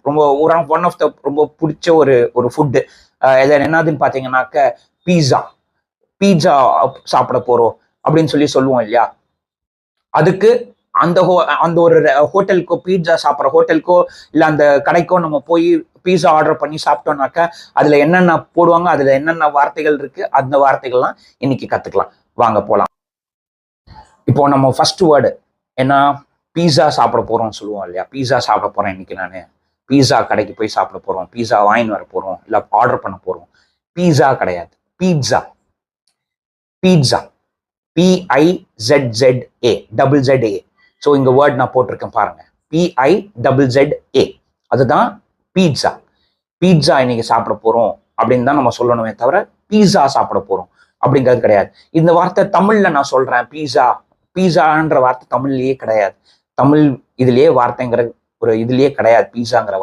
ரொம்ப one of the ரொம்ப பிடிச்ச ஒரு ஃபுட்டு. என்னதுன்னு பார்த்தீங்கன்னாக்க பீஸா. பீட்சா சாப்பிட போறோம் அப்படின்னு சொல்லுவோம் இல்லையா? அதுக்கு அந்த ஒரு ஹோட்டலுக்கோ, பீட்சா சாப்பிட்ற ஹோட்டலுக்கோ இல்லை அந்த கடைக்கோ நம்ம போய் பீஸா ஆர்டர் பண்ணி சாப்பிட்டோம்னாக்கா அதுல என்னென்ன போடுவாங்க, அதுல என்னென்ன வார்த்தைகள் இருக்கு, அந்த வார்த்தைகள்லாம் இன்னைக்கு கத்துக்கலாம். வாங்க போலாம். இப்போ நம்ம ஃபர்ஸ்ட் வேர்டு என்ன? பீஸா சாப்பிட போறோம் சொல்லுவோம் இல்லையா? பீஸா சாப்பிட போறேன் இன்னைக்கு நான். பீஸா கடைக்கு போய் சாப்பிட போறோம், பீஸா வாங்கின்னு வர போறோம், இல்ல ஆர்டர் பண்ண போறோம். பீஸா கிடையாது, pizza. Pizza, PIZZA, double ZA. So இங்க வேர்ட் நான் போட்டிருக்கேன் பாருங்க, PIZZA. அதுதான் பீட்சா. பீட்சா இன்னைக்கு சாப்பிட போறோம் அப்படின்னு தான் நம்ம சொல்லணுமே தவிர பீஸா சாப்பிட போறோம் அப்படிங்கிறது கிடையாது. இந்த வார்த்தை தமிழ்ல நான் சொல்றேன், பீஸா. பீஸான்ற வார்த்தை தமிழ்லயே கிடையாது. தமிழ் இதுலயே வார்த்தைங்கிற ஒரு இதுலயே கிடையாது பீஸாங்கிற வார்த்தை.